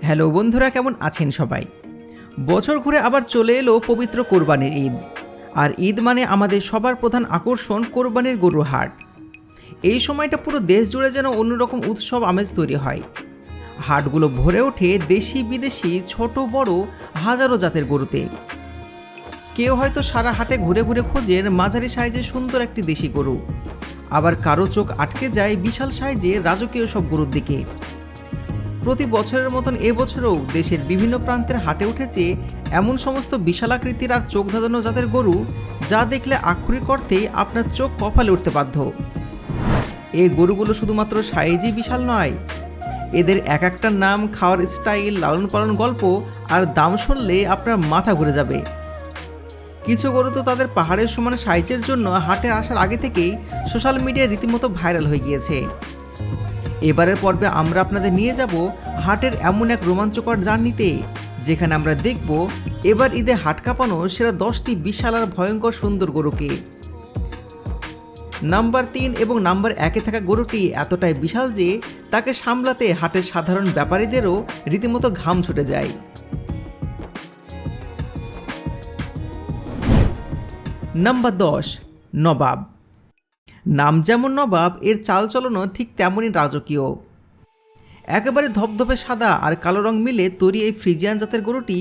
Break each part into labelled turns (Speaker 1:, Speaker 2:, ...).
Speaker 1: Hello বন্ধুরা, কেমন আছেন সবাই? বছর ঘুরে আবার চলে এলো পবিত্র কোরবানির ঈদ। আর ঈদ মানে আমাদের সবার প্রধান আকর্ষণ কোরবানির গরুর হাট। এই সময়টা পুরো দেশ জুড়ে যেন অন্যরকম উৎসব আমেজ তৈরি হয়। হাটগুলো ভরে ওঠে দেশি বিদেশি ছোট বড় হাজারো জাতের গরুতে। কেউ হয়তো সারা হাটে ঘুরে ঘুরে খোঁজেন মাঝারি সাইজের সুন্দর একটি দেশি গরু, আবার কারো চোখ আটকে যায় বিশাল সাইজের রাজকীয় সব গরুর দিকে। প্রতি বছরের মতন এবছরেও দেশের বিভিন্ন প্রান্তের হাটে উঠেছে এমন সমস্ত বিশালাকৃতির আর চোখ ধাঁধানো জাতের গরু, যা দেখলে আক্ষরিক অর্থেই আপনার চোখ কপালে উঠতে বাধ্য। এই গরুগুলো শুধুমাত্র সাইজই বিশাল নয়, এদের এক একটার নাম, খাওয়ার স্টাইল, লালন পালন গল্প আর দাম শুনলে আপনার মাথা ঘুরে যাবে। কিছু গরু তো তাদের পাহাড়ের সমান সাইজের জন্য হাটে আসার আগে থেকেই সোশ্যাল মিডিয়ায় রীতিমতো ভাইরাল হয়ে গিয়েছে। এবারের পর্বে আমরা আপনাদের নিয়ে যাব হাটের এমন এক রোমাঞ্চকর জার্নিতে, যেখানে আমরা দেখব এবার ঈদে হাট কাঁপানো সেরা 10টি বিশাল আর ভয়ঙ্কর সুন্দর গরুকে। নাম্বার 3 এবং নাম্বার 1-এ থাকা গরুটি এতটাই বিশাল যে তাকে সামলাতে হাটের সাধারণ ব্যাপারীদেরও রীতিমতো ঘাম ছুটে যায়। নাম্বার 10, নবাব। নাম যেমন নবাব, এর চালচলনও ঠিক তেমনই রাজকীয়। একেবারে ধবধবে সাদা আর কালো রং মিলে তৈরি এই ফ্রিজিয়ান জাতের গরুটি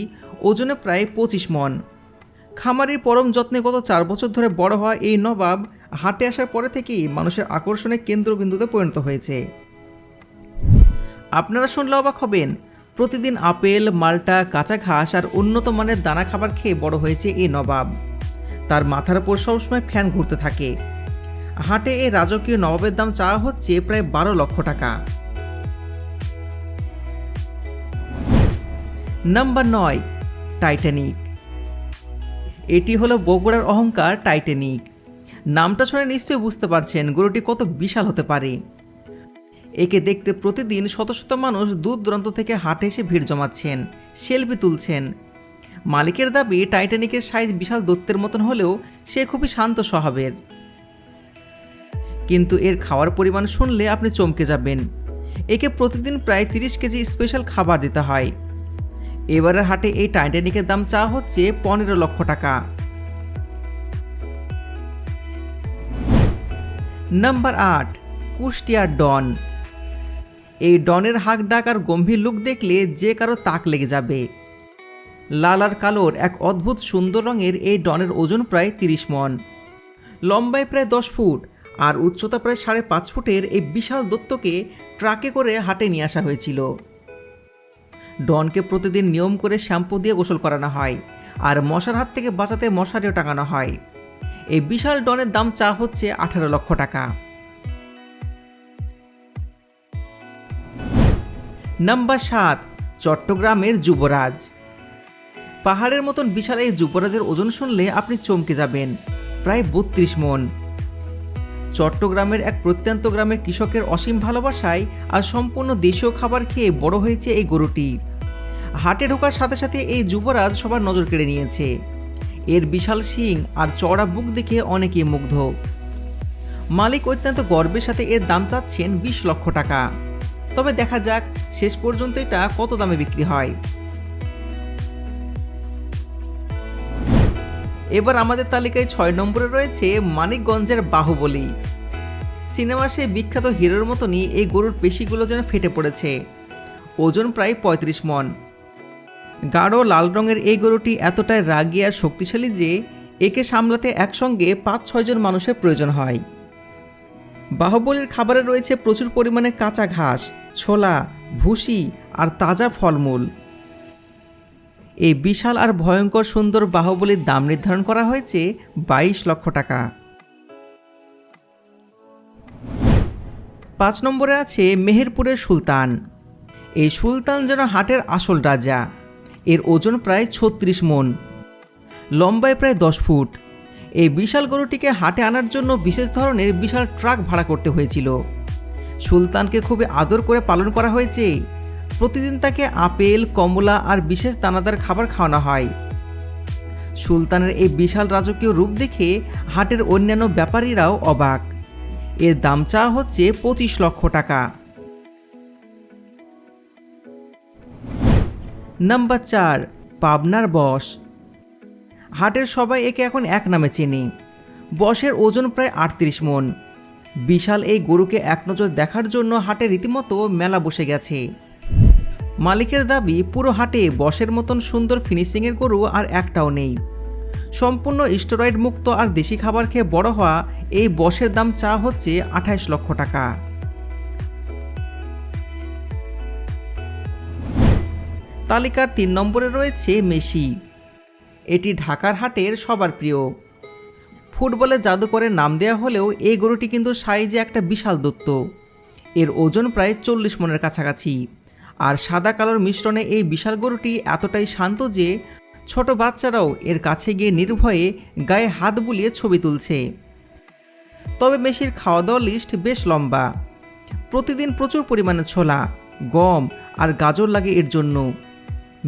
Speaker 1: ওজনে প্রায় 25 মণ। খামারির পরম যত্নে গত 4 বছর ধরে বড় হওয়া এই নবাব হাটে আসার পরে থেকেই মানুষের আকর্ষণের কেন্দ্রবিন্দুতে পরিণত হয়েছে। আপনারা শুনলে অবাক হবেন, প্রতিদিন আপেল, মাল্টা, কাঁচা ঘাস আর উন্নত মানের দানা খাবার খেয়ে বড় হয়েছে এই নবাব। তার মাথার উপর সবসময় ফ্যান ঘুরতে থাকে। হাটে এই রাজকীয় নবাবের দাম চাওয়া হচ্ছে প্রায় 12 লক্ষ টাকা। Number 9, Titanic. এটি হলো বগুড়ার অহংকার টাইটানিক। নামটা শুনে নিশ্চয়ই বুঝতে পারছেন গরুটি কত বিশাল হতে পারে। একে দেখতে প্রতিদিন শত শত মানুষ দূর দূরান্ত থেকে হাটে এসে ভিড় জমাচ্ছেন, সেলফি তুলছেন। মালিকের দাবি টাইটানিকের সাইজ বিশাল দৈত্যের মতন হলেও সে খুবই শান্ত স্বভাবের। কিন্তু এর খাওয়ার পরিমাণ শুনলে আপনি চমকে যাবেন। একে প্রতিদিন প্রায় 30 কেজি স্পেশাল খাবার দিতে হয়। এবারের হাটে এই টাইটানিকের দাম চাওয়া হচ্ছে 15 লক্ষ টাকা। নাম্বার 8, কুষ্টিয়ার ডন। এই ডনের হাঁক ডাক আর গম্ভীর লুক দেখলে যে কারো তাক লেগে যাবে। লাল আর কালোর এক অদ্ভুত সুন্দর রঙের এই ডনের ওজন প্রায় 30 মণ। লম্বায় প্রায় 10 ফুট আর উচ্চতা প্রায় 5.5 ফুটের এই বিশাল দৈত্যকে ট্রাকে করে হাটে নিয়ে আসা হয়েছিল। ডনকে প্রতিদিন নিয়ম করে শ্যাম্পু দিয়ে গোসল করানো হয় আর মশার হাত থেকে বাঁচাতে মশারিও টাঙানো হয়। এই বিশাল ডনের দাম চাওয়া হচ্ছে 18 লক্ষ টাকা। নাম্বার 7, চট্টগ্রামের যুবরাজ। পাহাড়ের মতন বিশাল এই যুবরাজের ওজন শুনলে আপনি চমকে যাবেন, প্রায় 32 মণ। চট্টগ্রামের এক প্রত্যন্ত গ্রামের কৃষকের অসীম ভালোবাসায় আর সম্পূর্ণ দেশীয় খাবার খেয়ে বড় হয়েছে এই গরুটি। হাটে ঢোকার সাথে সাথে এই যুবরাজ সবার নজর কেড়ে নিয়েছে। এর বিশাল শিং আর চওড়া বুক দেখে অনেকেই মুগ্ধ। মালিক অত্যন্ত গর্বের সাথে এর দাম চাচ্ছেন 20 লক্ষ টাকা। তবে দেখা যাক শেষ পর্যন্ত এটা কত দামে বিক্রি হয়। এবার আমাদের তালিকায় 6 নম্বরে রয়েছে মানিকগঞ্জের বাহুবলী। সিনেমার সেই বিখ্যাত হিরোর মতনই এই গরুর পেশিগুলো যেন ফেটে পড়েছে। ওজন প্রায় 35 মণ। গাঢ় লাল রঙের এই গরুটি এতটাই রাগী আর শক্তিশালী যে একে সামলাতে একসঙ্গে 5-6 জন মানুষের প্রয়োজন হয়। বাহুবলীর খাবারে রয়েছে প্রচুর পরিমাণে কাঁচা ঘাস, ছোলা, ভুসি আর তাজা ফলমূল। এই বিশাল আর ভয়ঙ্কর সুন্দর বাহুবলীর দাম নির্ধারণ করা হয়েছে 22 লক্ষ টাকা। 5 নম্বরে আছে মেহেরপুরের সুলতান। এই সুলতান যেন হাটের আসল রাজা। এর ওজন প্রায় 36 মণ। লম্বায় প্রায় 10 ফুট। এই বিশাল গরুটিকে হাটে আনার জন্য বিশেষ ধরনের বিশাল ট্রাক ভাড়া করতে হয়েছিল। সুলতানকে খুবই আদর করে পালন করা হয়েছে। প্রতিদিন তাকে আপেল, কমলা আর বিশেষ দানাদার খাবার খাওয়ানো হয়। সুলতানের এই বিশাল রাজকীয় রূপ দেখে হাটের অন্যান্য ব্যাপারীরাও অবাক। এর দাম চাওয়া হচ্ছে 25 লক্ষ টাকা। নাম্বার 4, পাবনার বশ। হাটের সবাই একে এখন এক নামে চেনে। বশের ওজন প্রায় 38 মণ। বিশাল এই গরুকে এক নজর দেখার জন্য হাটে রীতিমতো মেলা বসে গেছে। মালিকের দাবি, পুরো হাটে বশের মতন সুন্দর ফিনিশিংয়ের গরু আর একটাও নেই। সম্পূর্ণ স্টেরয়েড মুক্ত আর দেশি খাবার খেয়ে বড় হওয়া এই বশের দাম চা হচ্ছে 28 লক্ষ টাকা। তালিকার 3 নম্বরে রয়েছে মেসি। এটি ঢাকার হাটের সবার প্রিয়। ফুটবলের জাদুকরের নাম দেওয়া হলেও এই গরুটি কিন্তু সাইজে একটা বিশাল দৈত্য। এর ওজন প্রায় 40 মণের কাছাকাছি। আর সাদা কালোর মিশ্রণে এই বিশাল গরুটি এতটাই শান্ত যে ছোট বাচ্চারাও এর কাছে গিয়ে নির্ভয়ে গায়ে হাত বুলিয়ে ছবি তুলছে। তবে মেসির খাওয়া দাওয়ার লিস্ট বেশ লম্বা। প্রতিদিন প্রচুর পরিমাণে ছোলা, গম আর গাজর লাগে এর জন্য।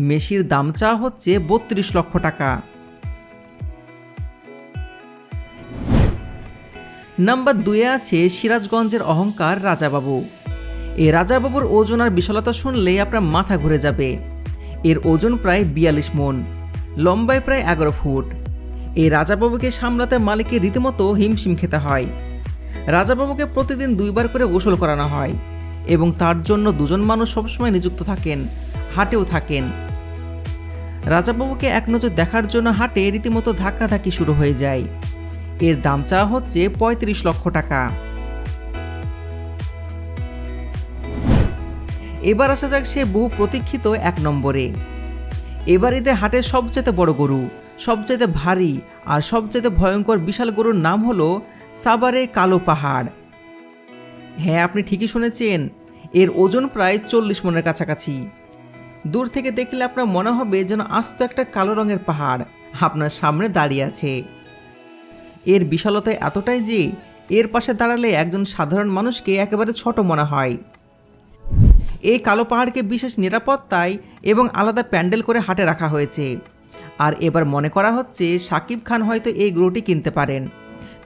Speaker 1: মেসির দাম চাওয়া হচ্ছে 32 লক্ষ টাকা। নাম্বার 2 আছে সিরাজগঞ্জের অহংকার রাজাবাবু। এই রাজাবাবুর ওজন আর বিশালতা শুনলেই আপনার মাথা ঘুরে যাবে। এর ওজন প্রায় 42 মণ, লম্বায় প্রায় 11 ফুট। এই রাজাবাবুকে সামলাতে মালিকের রীতিমতো হিমশিম খেতে হয়। রাজাবাবুকে প্রতিদিন 2 বার করে গোসল করানো হয় এবং তার জন্য 2 জন মানুষ সবসময় নিযুক্ত থাকেন, হাটেও থাকেন। রাজাবাবুকে এক নজর দেখার জন্য হাটে রীতিমতো ধাক্কাধাক্কি শুরু হয়ে যায়। এর দাম চাওয়া হচ্ছে 35 লক্ষ টাকা। এবার আসা যাক সে বহু প্রতীক্ষিত 1 নম্বরে। এবার ঈদে হাটের সবচেয়ে বড় গরু, সবচেয়ে ভারী আর সবচেয়ে ভয়ঙ্কর বিশাল গরুর নাম হলো সাভারের কালো পাহাড়। হ্যাঁ, আপনি ঠিকই শুনেছেন, এর ওজন প্রায় 40 মণের কাছাকাছি। দূর থেকে দেখলে আপনার মনে হবে যেন আস্ত একটা কালো রঙের পাহাড় আপনার সামনে দাঁড়িয়ে আছে। এর বিশালতা এতটাই যে এর পাশে দাঁড়ালে একজন সাধারণ মানুষকে একেবারে ছোট মনে হয়। এই কালো পাহাড়কে বিশেষ নিরাপত্তায় এবং আলাদা প্যান্ডেল করে হাটে রাখা হয়েছে। আর এবার মনে করা হচ্ছে শাকিব খান হয়তো এই গরুটি কিনতে পারেন,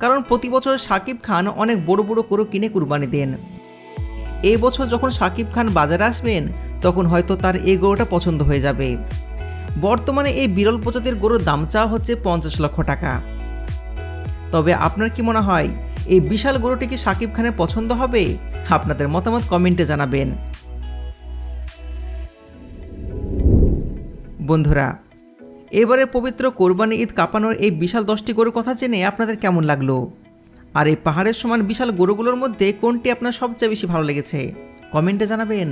Speaker 1: কারণ প্রতি বছর শাকিব খান অনেক বড় বড় গরু কিনে কুরবানি দেন। এই বছর যখন শাকিব খান বাজারে আসবেন তখন হয়তো তার এই গরুটা পছন্দ হয়ে যাবে। বর্তমানে এই বিরল প্রজাতির গরুর দাম চাওয়া হচ্ছে 50 লক্ষ টাকা। তবে আপনার কি মনে হয় এই বিশাল গরুটি কি শাকিব খানের পছন্দ হবে? আপনাদের মতামত কমেন্টে জানাবেন। বন্ধুরা, এবারে পবিত্র কোরবানি ঈদ কাঁপানোর এই বিশাল 10টি গরুর কথা জেনে আপনাদের কেমন লাগলো? আর এই পাহাড়ের সমান বিশাল গরুগুলোর মধ্যে কোনটি আপনার সবচেয়ে বেশি ভালো লেগেছে? কমেন্টে জানাবেন।